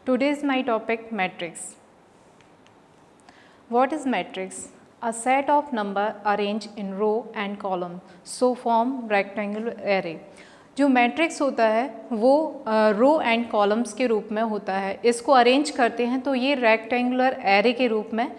Today is my topic matrix. What is matrix? A set of number arranged in row and column so form rectangular array. जो matrix होता है वो row and columns के रूप में होता है. इसको अरेंज करते हैं तो ये रेक्टेंगुलर एरे के रूप में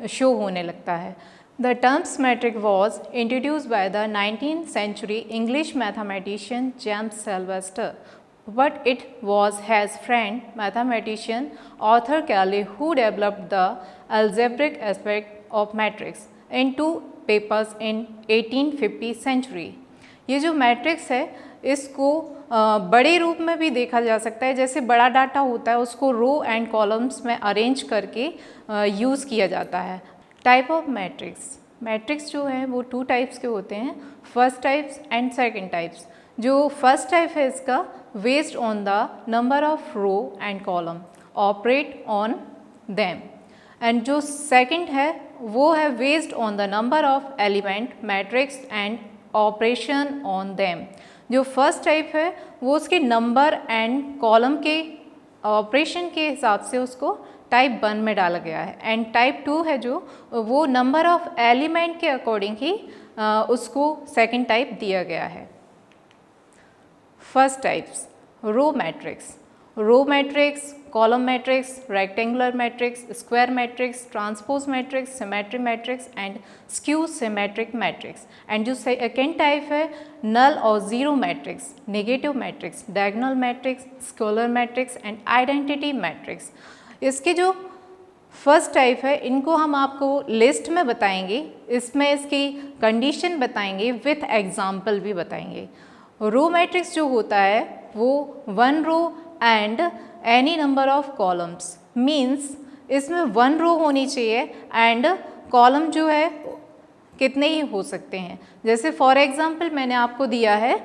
शो होने लगता है. The terms matrix was introduced by the 19th century English mathematician James Sylvester, but it was his friend mathematician Arthur Cayley who developed the algebraic aspect of matrix in two papers in 1850 century. ये जो matrix है इसको बड़े रूप में भी देखा जा सकता है. जैसे बड़ा डाटा होता है उसको रो एंड कॉलम्स में अरेंज करके यूज़ किया जाता है. टाइप ऑफ मैट्रिक्स जो है वो टू टाइप्स के होते हैं, first types and second types. जो फर्स्ट टाइप है इसका based on the number of row and column operate on them, and जो सेकंड है वो है based on the number of element matrix and operation on them. जो first type है वो उसके नंबर एंड कॉलम के ऑपरेशन के हिसाब से उसको टाइप 1 में डाला गया है, एंड टाइप 2 है जो वो नंबर ऑफ एलिमेंट के अकॉर्डिंग ही उसको सेकंड टाइप दिया गया है. First types row matrix, column matrix, rectangular matrix, square matrix, transpose matrix, symmetry matrix and skew symmetric matrix. And जो सेकेंड टाइप है नल और zero matrix, negative matrix, diagonal matrix, scalar matrix and identity matrix. इसके जो first type है इनको हम आपको list में बताएंगे, इसमें इसकी कंडीशन बताएंगे, विथ एग्जाम्पल भी बताएंगे. रो मैट्रिक्स जो होता है वो one row and any number of columns, means इसमें वन रो होनी चाहिए एंड कॉलम जो है कितने ही हो सकते हैं. जैसे फॉर एग्जांपल मैंने आपको दिया है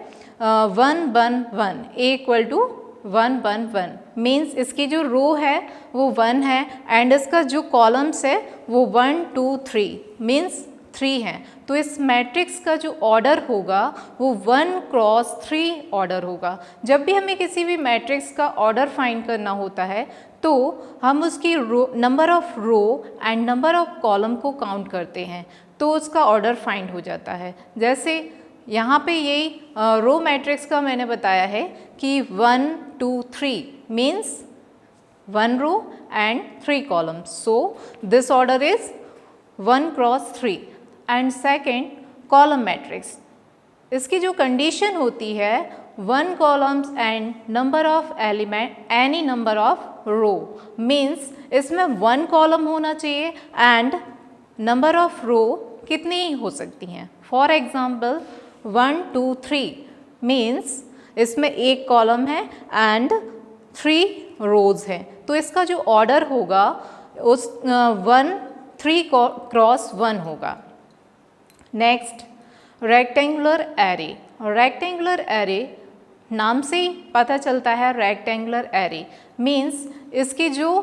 1 1 1 ए इक्वल टू 1 1 1, मीन्स इसकी जो रो है वो 1 है एंड इसका जो कॉलम्स है वो 1 2 3 मीन्स 3 हैं. तो इस मैट्रिक्स का जो ऑर्डर होगा वो 1 क्रॉस 3 ऑर्डर होगा. जब भी हमें किसी भी मैट्रिक्स का ऑर्डर फाइंड करना होता है तो हम उसकी number of row and number of column को काउंट करते हैं तो उसका ऑर्डर फाइंड हो जाता है. जैसे यहाँ पे यही रो मैट्रिक्स का मैंने बताया है कि 1 2 3 means 1 row and 3 columns, so this order is 1 cross 3. And second column matrix, इसकी जो कंडीशन होती है 1 columns and number of element any number of row, means इसमें 1 कॉलम होना चाहिए एंड नंबर ऑफ रो कितनी ही हो सकती हैं. फॉर एग्जाम्पल 1 2 3 मीन्स इसमें एक कॉलम है एंड 3 रोज हैं, तो इसका जो ऑर्डर होगा उस 1 3 क्रॉस 1 होगा. नेक्स्ट रेक्टेंगुलर एरे नाम से ही पता चलता है रेक्टेंगुलर एरे मीन्स इसकी जो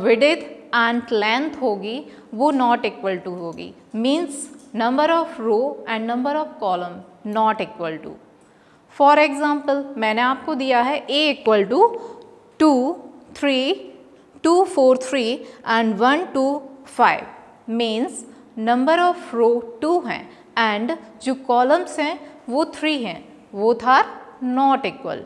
विड्थ एंड लेंथ होगी वो नॉट इक्वल टू होगी, means number of row and number of column not equal to. For example मैंने आपको दिया है a equal to 2 3 2 4 3 and 1 2 5, means number of row 2 हैं एंड जो कॉलम्स हैं वो 3 हैं, both are not equal.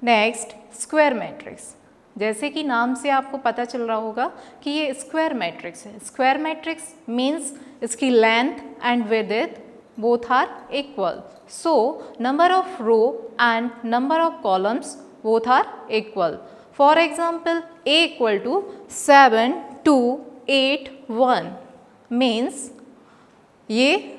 Next square matrix, जैसे कि नाम से आपको पता चल रहा होगा कि ये स्क्वायर मैट्रिक्स है. स्क्वायर मैट्रिक्स मीन्स इसकी length and width both are equal, so number of row and number of columns both are equal. For example a equal to 7 2 8 1 means ये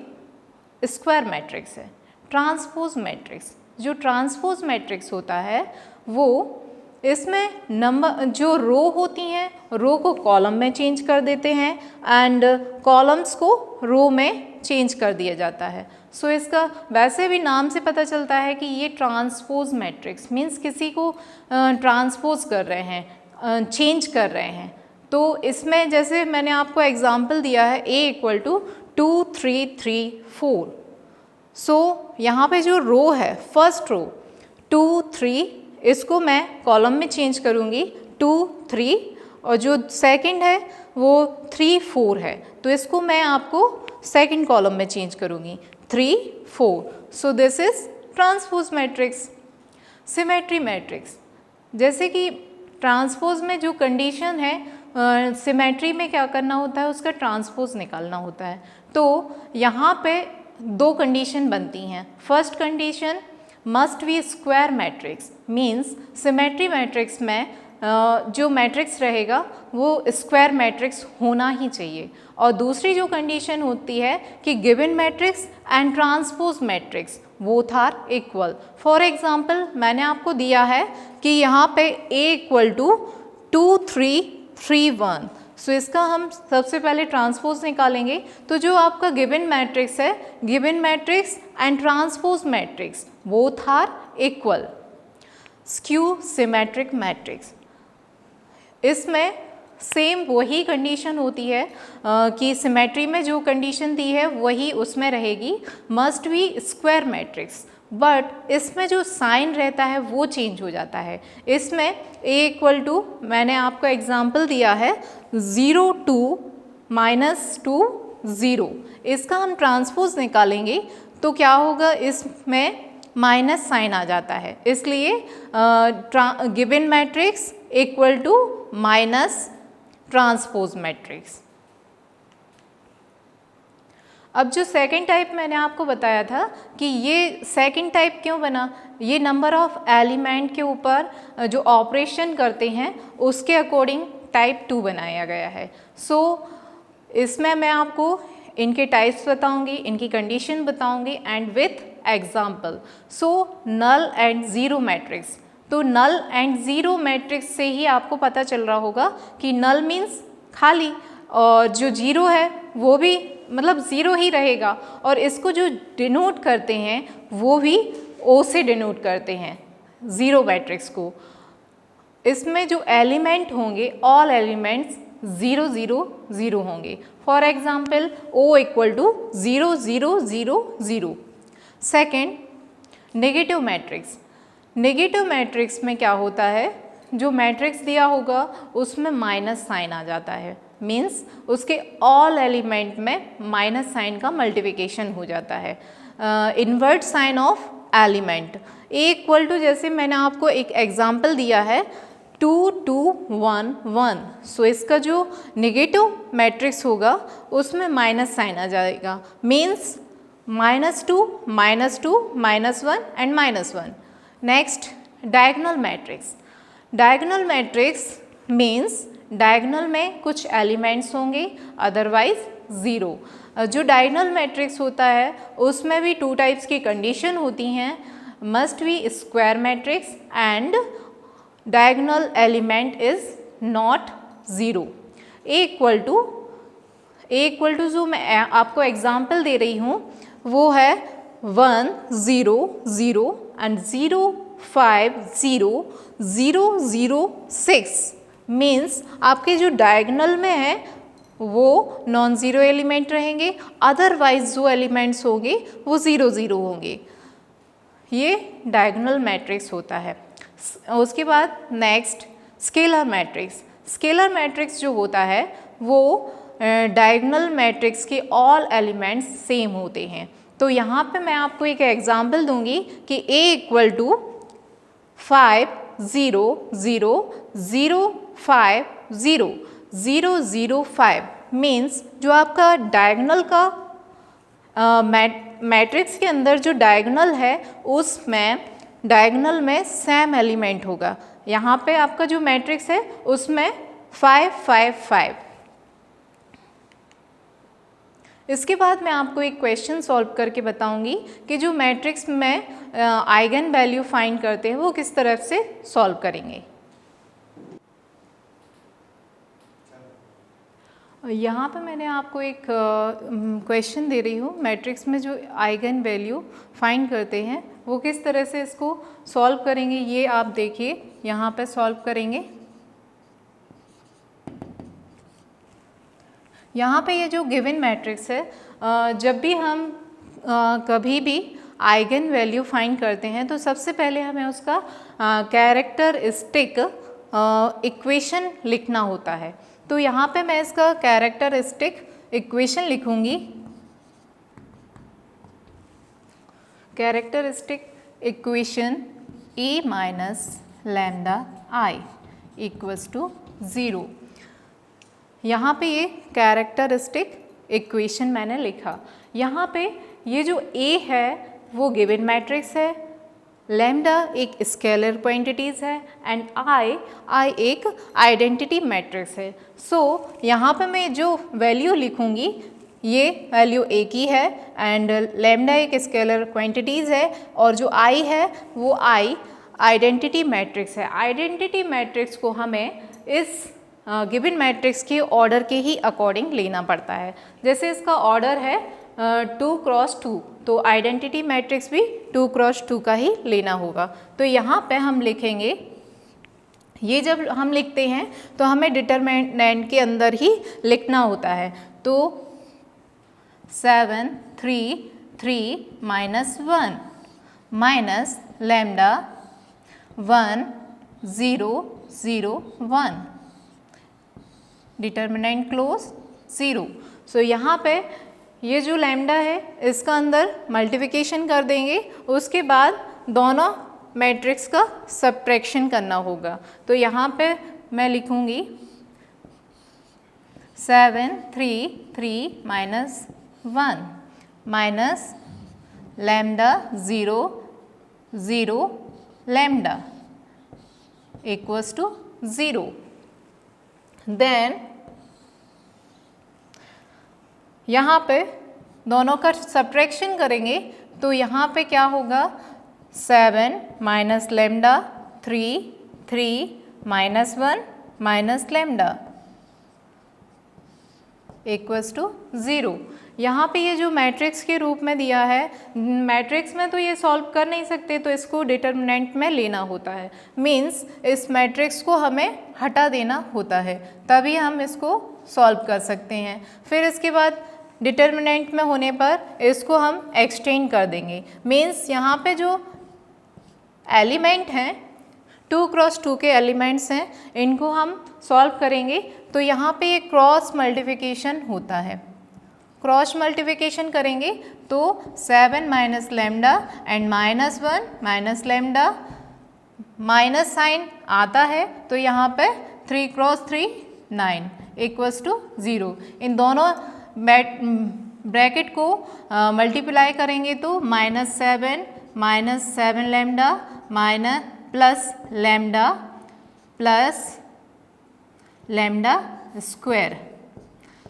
स्क्वायर मैट्रिक्स है. ट्रांसपोज मैट्रिक्स, जो transpose matrix होता है वो इसमें number जो रो होती हैं रो को कॉलम में चेंज कर देते हैं एंड कॉलम्स को रो में चेंज कर दिया जाता है. सो इसका वैसे भी नाम से पता चलता है कि ये ट्रांसपोज मैट्रिक्स मीन्स किसी को ट्रांसपोज कर रहे हैं, चेंज कर रहे हैं. तो इसमें जैसे मैंने आपको एग्जांपल दिया है a इक्वल टू 2 3 3 4, सो यहाँ पे जो रो है फर्स्ट रो 2 3 इसको मैं कॉलम में चेंज करूँगी 2 3, और जो सेकंड है वो 3 4 है, तो इसको मैं आपको सेकंड कॉलम में चेंज करूँगी 3 4। So this is transpose matrix. Symmetry matrix, जैसे कि ट्रांसपोज में जो कंडीशन है सिमेट्री में क्या करना होता है, उसका ट्रांसपोज निकालना होता है। तो यहाँ पे दो कंडीशन बनती हैं। First condition must be square matrix, means symmetry matrix में जो मैट्रिक्स रहेगा वो स्क्वायर मैट्रिक्स होना ही चाहिए। और दूसरी जो कंडीशन होती है कि given matrix and transpose matrix both are equal. For example मैंने आपको दिया है कि यहाँ पे A इक्वल टू 2 3 3 1, सो इसका हम सबसे पहले ट्रांसपोज निकालेंगे। तो जो आपका गिवन मैट्रिक्स है, given matrix and transpose matrix both are equal. Skew symmetric matrix, इसमें सेम वही कंडीशन होती है कि सिमेट्री में जो कंडीशन दी है वही उसमें रहेगी, must be square matrix, but इसमें जो साइन रहता है वो चेंज हो जाता है। इसमें A इक्वल टू, मैंने आपको एग्जांपल दिया है 0 2 -2 0, इसका हम ट्रांसपोज निकालेंगे तो क्या होगा, इसमें माइनस साइन आ जाता है, इसलिए given matrix equal to minus transpose matrix. अब जो सेकंड टाइप मैंने आपको बताया था कि ये सेकंड टाइप क्यों बना, ये नंबर ऑफ एलिमेंट के ऊपर जो ऑपरेशन करते हैं उसके अकॉर्डिंग टाइप 2 बनाया गया है। सो इसमें मैं आपको इनके टाइप्स बताऊंगी, इनकी कंडीशन बताऊंगी and with example. So null and zero matrix, तो नल एंड ज़ीरो मैट्रिक्स से ही आपको पता चल रहा होगा कि नल मीन्स खाली, और जो जीरो है वो भी मतलब ज़ीरो ही रहेगा, और इसको जो डिनोट करते हैं वो भी O से डिनोट करते हैं ज़ीरो मैट्रिक्स को। इसमें जो एलिमेंट होंगे ऑल एलिमेंट्स 0 0 0 होंगे। For example O equal to 0 0 0 0। Second, negative matrix. Negative matrix में क्या होता है, जो मैट्रिक्स दिया होगा उसमें माइनस साइन आ जाता है, मीन्स उसके ऑल एलिमेंट में माइनस साइन का मल्टीप्लिकेशन हो जाता है, invert sign of element. A equal to, जैसे मैंने आपको एक एग्जाम्पल दिया है 2 2 1 1, सो इसका जो नेगेटिव मैट्रिक्स होगा उसमें माइनस साइन आ जाएगा, means -2 -2 -1 and -1। Next, diagonal matrix. Diagonal matrix means diagonal में कुछ एलिमेंट्स होंगे अदरवाइज ज़ीरो। जो डायगोनल मैट्रिक्स होता है उसमें भी 2 टाइप्स की कंडीशन होती हैं, must be square matrix and diagonal element is not zero. A equal to जो मैं आपको एग्जाम्पल दे रही हूँ वो है 1 0 0 एंड 0 5 0 0 0 6, मीन्स आपके जो डायगोनल में है वो नॉन ज़ीरो एलिमेंट रहेंगे, अदरवाइज जो एलिमेंट्स होंगे वो 0 0 होंगे। ये डायगोनल मैट्रिक्स होता है। उसके बाद next, scalar matrix. Scalar matrix जो होता है वो डायगोनल मैट्रिक्स के ऑल एलिमेंट्स सेम होते हैं। तो यहाँ पे मैं आपको एक एग्जांपल दूंगी कि A इक्वल टू 5 0 0 0 5 0 0 0 5, मीन्स जो आपका डायगोनल का मैट्रिक्स के अंदर जो डायगोनल है उसमें डायगोनल में सेम एलिमेंट होगा। यहाँ पे आपका जो मैट्रिक्स है उसमें 5 5 5। इसके बाद मैं आपको एक क्वेश्चन सॉल्व करके बताऊंगी कि जो मैट्रिक्स में आइगन वैल्यू फाइंड करते हैं वो किस तरह से सॉल्व करेंगे। यहाँ पे मैंने आपको एक क्वेश्चन दे रही हूँ, मैट्रिक्स में जो आइगन वैल्यू फाइंड करते हैं वो किस तरह से इसको सॉल्व करेंगे, ये आप देखिए यहाँ पे सॉल्व करेंगे। यहाँ पे ये जो गिवन मैट्रिक्स है, जब भी हम कभी भी आइगन वैल्यू फाइंड करते हैं तो सबसे पहले हमें उसका कैरेक्टरिस्टिक इक्वेशन लिखना होता है। तो यहाँ पे मैं इसका कैरेक्टरिस्टिक इक्वेशन लिखूंगी। Characteristic equation A minus lambda I equals to 0। यहाँ पे ये कैरेक्टरिस्टिक इक्वेशन मैंने लिखा। यहाँ पे ये जो A है वो गिवन मैट्रिक्स है, लैम्डा एक स्केलर क्वांटिटीज़ है एंड आई एक आइडेंटिटी मैट्रिक्स है। सो यहाँ पे मैं जो वैल्यू लिखूँगी ये वैल्यू A की है एंड लैम्डा एक स्केलर क्वांटिटीज़ है और जो I है वो I आइडेंटिटी मैट्रिक्स है। आइडेंटिटी मैट्रिक्स को हमें इस गिवन मैट्रिक्स के ऑर्डर के ही अकॉर्डिंग लेना पड़ता है। जैसे इसका ऑर्डर है 2 क्रॉस 2, तो आइडेंटिटी मैट्रिक्स भी 2 क्रॉस 2 का ही लेना होगा। तो यहाँ पे हम लिखेंगे, ये जब हम लिखते हैं तो हमें डिटरमिनेंट के अंदर ही लिखना होता है। तो 7 3 3 minus 1 minus lambda 1 0 0 1 determinant close 0। So यहाँ पे ये जो लैम्डा है इसका अंदर मल्टीप्लिकेशन कर देंगे, उसके बाद दोनों मैट्रिक्स का सब्ट्रैक्शन करना होगा। तो यहाँ पे मैं लिखूँगी 7 3 3 minus 1 minus lambda 0 0 lambda equals to 0। Then यहाँ पे दोनों का सब्ट्रैक्शन करेंगे तो यहाँ पे क्या होगा 7 minus lambda 3 3 minus 1 minus lambda equals to 0। यहाँ पे ये जो मैट्रिक्स के रूप में दिया है, मैट्रिक्स में तो ये सॉल्व कर नहीं सकते तो इसको डिटरमिनेंट में लेना होता है। मीन्स इस मैट्रिक्स को हमें हटा देना होता है तभी हम इसको सॉल्व कर सकते हैं। फिर इसके बाद डिटरमिनेंट में होने पर इसको हम एक्सटेंड कर देंगे। मीन्स यहाँ पे जो एलिमेंट हैं 2 क्रॉस 2 के एलिमेंट्स हैं, इनको हम सॉल्व करेंगे तो यहाँ पे एक क्रॉस मल्टीप्लिकेशन होता है। क्रॉस मल्टीप्लिकेशन करेंगे तो 7 minus lambda and minus 1 minus lambda, minus sign आता है तो यहाँ पे 3 क्रॉस 3 9 इक्वल्स टू 0। इन दोनों ब्रैकेट को मल्टीप्लाई करेंगे तो minus 7 lambda minus plus lambda square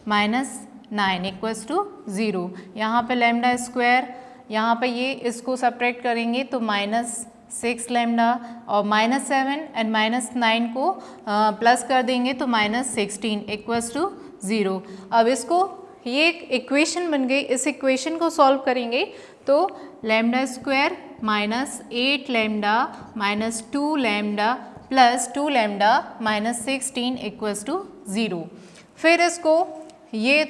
minus 9 equals to 0। यहाँ पे लैम्डा स्क्वायर, यहाँ पे ये इसको सब्ट्रैक्ट करेंगे तो माइनस 6 लैम्डा और माइनस 7 एंड माइनस 9 को प्लस कर देंगे तो माइनस 16 इक्वल्स टू 0। अब इसको ये एक इक्वेशन बन गई, इस इक्वेशन को सॉल्व करेंगे तो lambda square minus 8 lambda minus 2 lambda plus 2 lambda minus 16 equals to 0। फिर इसको ये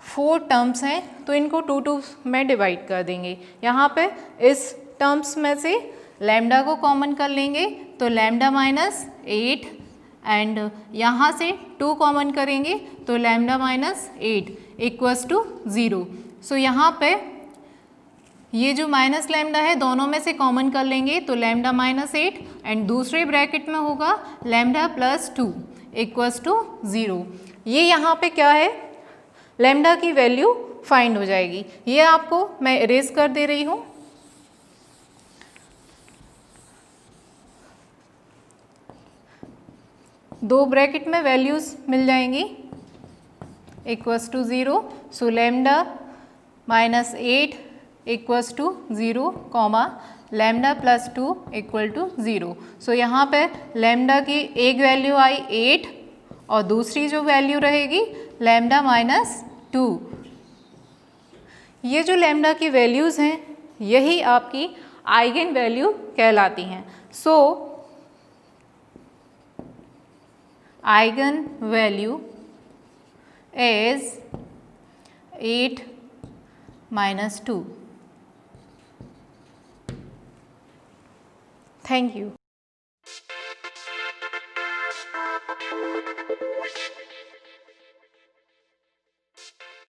4 टर्म्स हैं तो इनको 2 2 में डिवाइड कर देंगे। यहाँ पे इस टर्म्स में से लैम्डा को कॉमन कर लेंगे तो लैम्डा माइनस 8 एंड यहाँ से 2 कॉमन करेंगे तो lambda minus 8 equals to 0। So यहाँ पे ये जो माइनस लैम्डा है दोनों में से कॉमन कर लेंगे तो लैम्डा माइनस 8 एंड दूसरे ब्रैकेट में होगा लैम्डा प्लस 2 इक्वल्स टू 0। ये यहाँ पे क्या है, लैम्डा की वैल्यू फाइंड हो जाएगी। ये आपको मैं इरेज कर दे रही हूँ। दो ब्रैकेट में वैल्यूज़ मिल जाएंगी equals to 0। So lambda minus 8 equals to 0 comma lambda plus 2 equal to 0। So यहाँ पे लैम्डा की एक वैल्यू आई 8 और दूसरी जो वैल्यू रहेगी लैम्डा माइनस 2। ये जो लैम्डा की वैल्यूज़ हैं यही आपकी आइगन वैल्यू कहलाती हैं। So eigen value is 8 minus 2। Thank you.